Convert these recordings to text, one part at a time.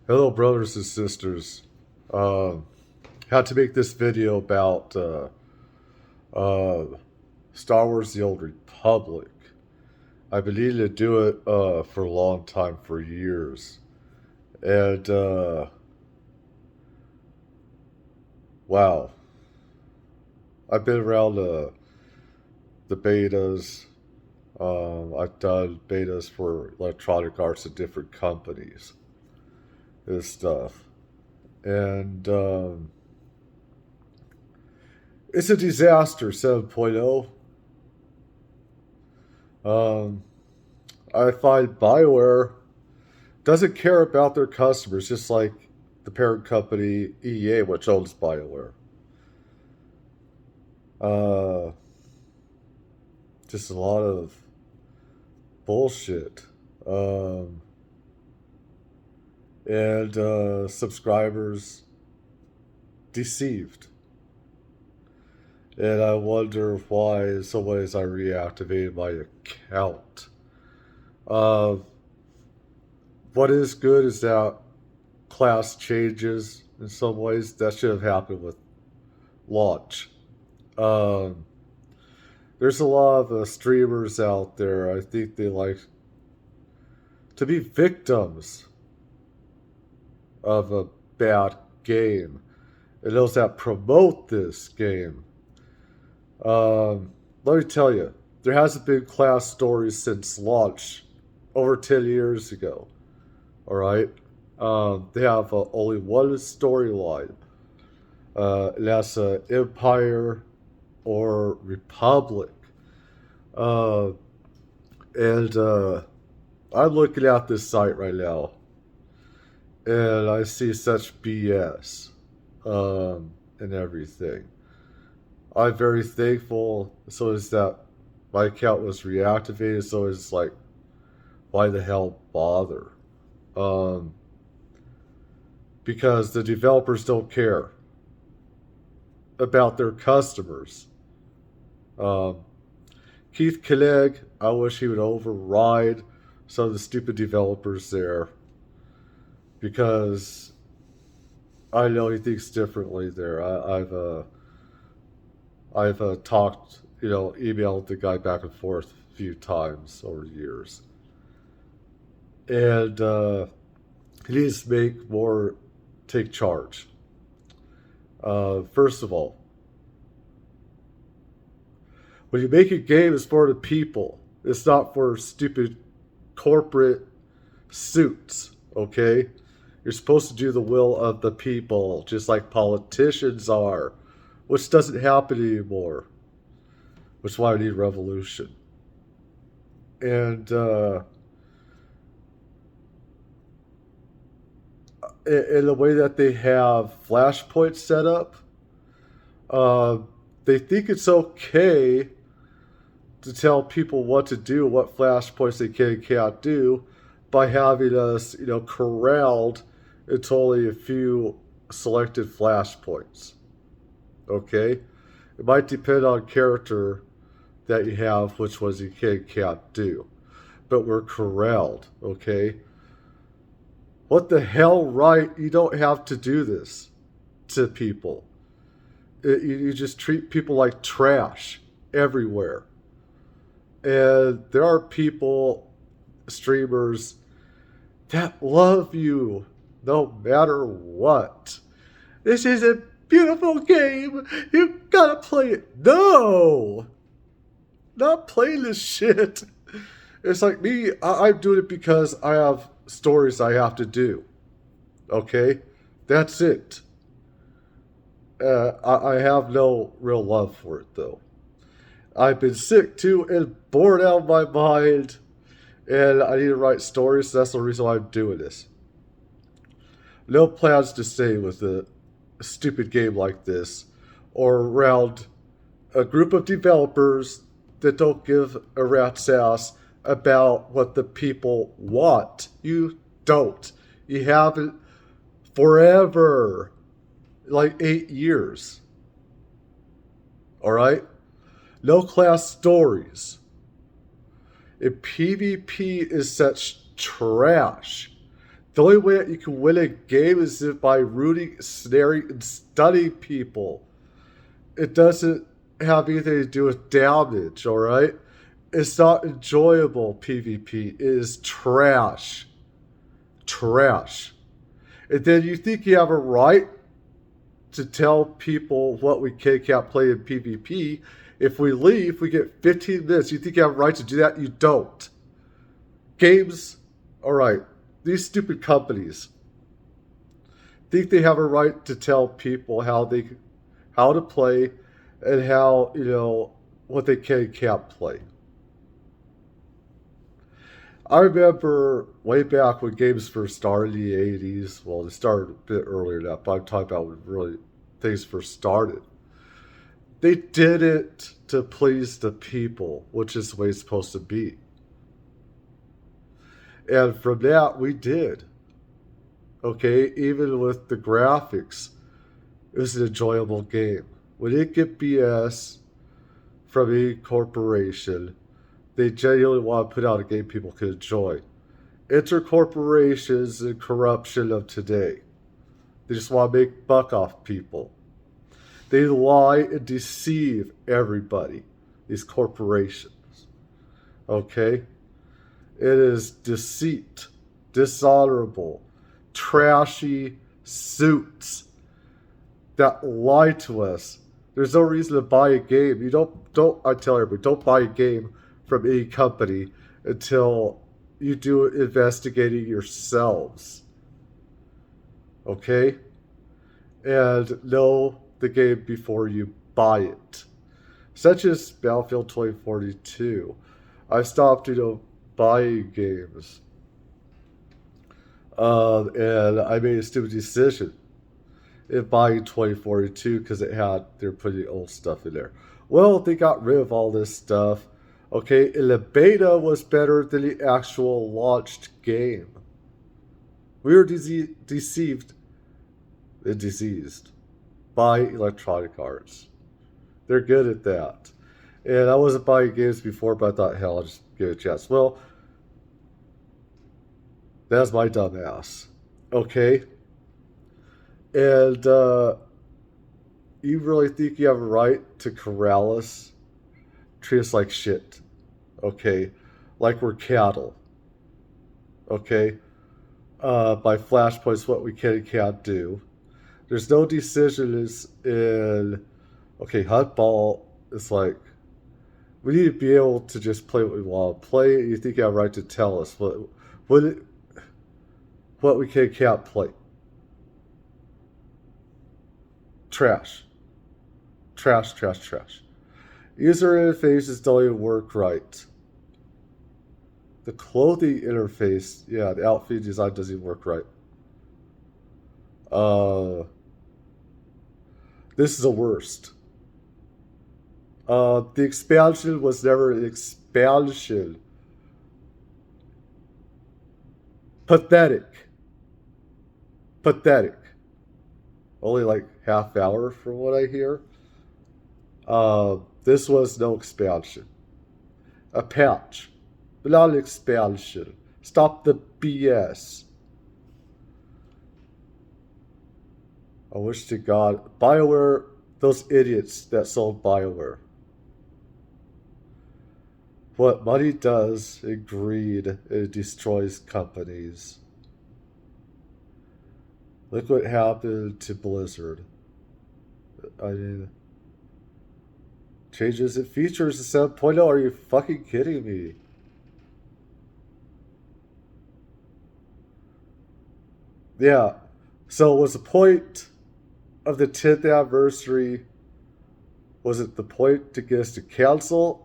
Hello, brothers and sisters. Had to make this video about uh, Star Wars: The Old Republic. I've been needing to do it for a long time, for years, and wow, I've been around the betas. I've done betas for Electronic Arts at different companies and stuff, and it's a disaster 7.0. Um, I find Bioware doesn't care about their customers, just like the parent company EA, which owns Bioware. Uh, just a lot of bullshit. Um, and subscribers deceived. And I wonder why, in some ways, I reactivated my account. Uh, what is good is that class changes in some ways. That should have happened with launch. Um, there's a lot of streamers out there. I think they like to be victims of a bad game, and those that promote this game. Let me tell you, there hasn't been class stories since launch over 10 years ago. All right? They have only one storyline, and that's Empire or Republic. Uh, and I'm looking at this site right now, and I see such BS and everything. I'm very thankful. So is that my account was reactivated. So it's like, why the hell bother? Um, because the developers don't care about their customers. Um, Keith Killeg, I wish he would override some of the stupid developers there because I know he thinks differently there. I've talked, emailed the guy back and forth a few times over the years. And he needs to make more, take charge. First of all, when you make a game, it's for the people. It's not for stupid corporate suits, okay? You're supposed to do the will of the people, just like politicians are, which doesn't happen anymore, which is why we need revolution. And in the way that they have flashpoints set up, uh, they think it's okay to tell people what to do, what flashpoints they can and can't do, by having us, corralled into only a few selected flashpoints. Okay? It might depend on character that you have, which ones you can and can't do. But we're corralled, okay? What the hell, right? You don't have to do this to people. You just treat people like trash everywhere. And there are people, streamers, that love you no matter what. This is a beautiful game. You gotta play it. No! Not playing this shit. It's like me, I'm doing it because I have stories I have to do. Okay? That's it. I have no real love for it, though. I've been sick too and bored out of my mind, and I need to write stories. So that's the reason why I'm doing this. No plans to stay with a stupid game like this, or around a group of developers that don't give a rat's ass about what the people want. You don't. You haven't forever, like 8 years. All right? No class stories. And PvP is such trash The only way that you can win a game is by rooting, snaring, and stunning people. It doesn't have anything to do with damage, alright? It's not enjoyable PvP. It is trash. Trash. And then you think you have a right to tell people what we can can't play in PvP. If we leave, we get 15 minutes. You think you have a right to do that? You don't. Games, alright. These stupid companies think they have a right to tell people how to play and how, what they can and can't play. I remember way back when games first started in the 80s. Well, they started a bit earlier than that, but I'm talking about when really things first started. They did it to please the people, which is the way it's supposed to be. And from that, we did. Okay, even with the graphics, it was an enjoyable game. We didn't get BS from any corporation. They genuinely want to put out a game people can enjoy. Enter corporations and corruption of today. They just want to make buck off people. They lie and deceive everybody, these corporations. Okay? It is deceit, dishonorable, trashy suits that lie to us. There's no reason to buy a game. You don't I tell everybody, don't buy a game from any company until you do investigating yourselves. Okay? And know the game before you buy it. Such as Battlefield 2042. I stopped, buying games. And I made a stupid decision in buying 2042 because they're putting old stuff in there. Well, they got rid of all this stuff. Okay, and the beta was better than the actual launched game. We were deceived and diseased by Electronic Arts. They're good at that. And I wasn't buying games before, but I thought, hell, I'll just give it a chance. Well, that's my dumb ass. Okay? And you really think you have a right to corral us? Treat us like shit. Okay? Like we're cattle. Okay? By flashpoints, what we can and can't do. There's no decisions in... Okay, Hunt Ball is like... We need to be able to just play what we want to play. You think you have a right to tell us what we can and can't play. Trash. Trash, trash, trash. User interfaces don't even work right. The clothing interface, the outfit design doesn't even work right. This is the worst. The expansion was never an expansion. Pathetic. Pathetic. Only like half hour from what I hear. This was no expansion. A patch. But not an expansion. Stop the BS. I wish to God. Bioware, those idiots that sold Bioware. What money does, it greed, it destroys companies. Look what happened to Blizzard. I mean, changes in features to 7.0. Are you fucking kidding me? Yeah. So was the point of the 10th anniversary, was it the point to get us to cancel?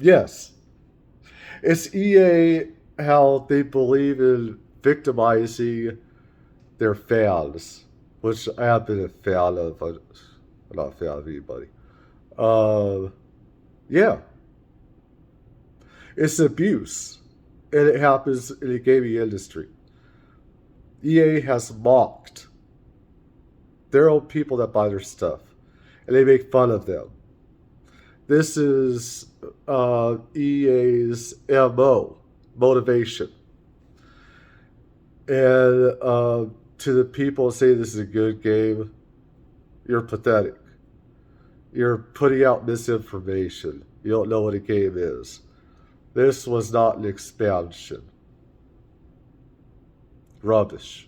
Yes. It's EA how they believe in victimizing their fans, which I have been a fan of. I'm not a fan of anybody. Yeah. It's abuse. And it happens in the gaming industry. EA has mocked their own people that buy their stuff. And they make fun of them. This is EA's MO, motivation. And to the people say this is a good game, you're pathetic. You're putting out misinformation. You don't know what a game is. This was not an expansion. Rubbish.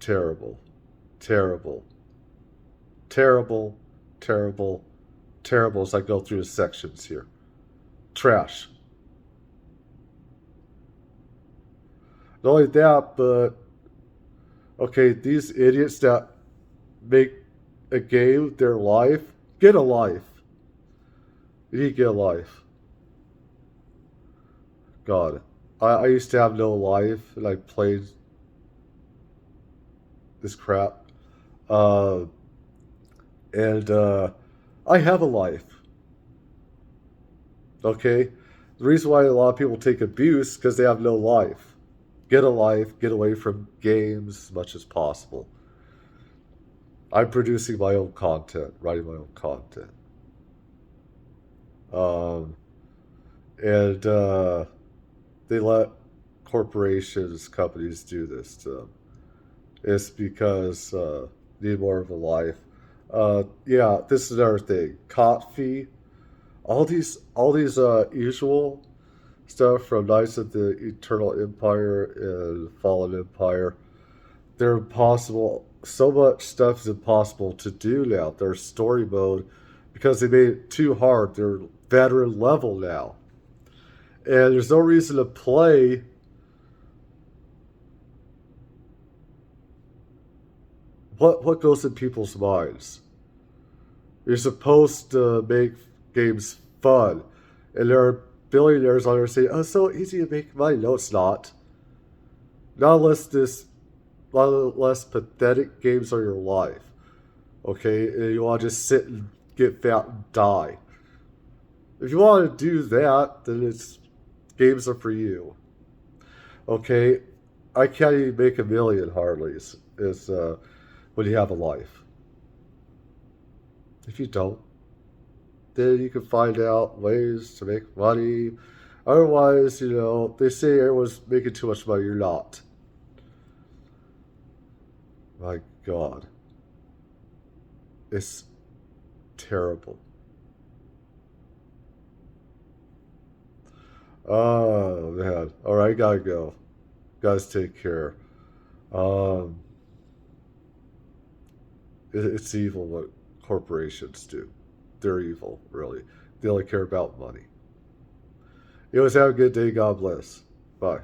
Terrible. Terrible. Terrible. Terrible. Terrible as I go through the sections here. Trash. Not only that, but okay, these idiots that make a game their life, get a life. You need to get a life. God. I used to have no life and I played this crap. Uh, and I have a life. Okay? The reason why a lot of people take abuse is because they have no life. Get a life, get away from games as much as possible. I'm producing my own content, writing my own content. Um, and they let corporations, companies do this to them. It's because they need more of a life. Yeah, this is another thing. Cot fee, all these usual stuff from Knights of the Eternal Empire and Fallen Empire. They're impossible. So much stuff is impossible to do now. Their story mode because they made it too hard. They're veteran level now, and there's no reason to play. What goes in people's minds? You're supposed to make games fun, and there are billionaires on there saying, "Oh, it's so easy to make money." No, it's not. Not unless not unless pathetic games are your life. Okay, and you want to just sit and get fat and die. If you want to do that, then it's games are for you. Okay, I can't even make a million hardly. Is when you have a life. If you don't, then you can find out ways to make money. Otherwise, they say everyone's making too much money. You're not. My God. It's terrible. Oh, man. All right, I gotta go. Guys, take care. Um, it's evil what corporations do. They're evil, really. They only care about money. You always have a good day. God bless. Bye.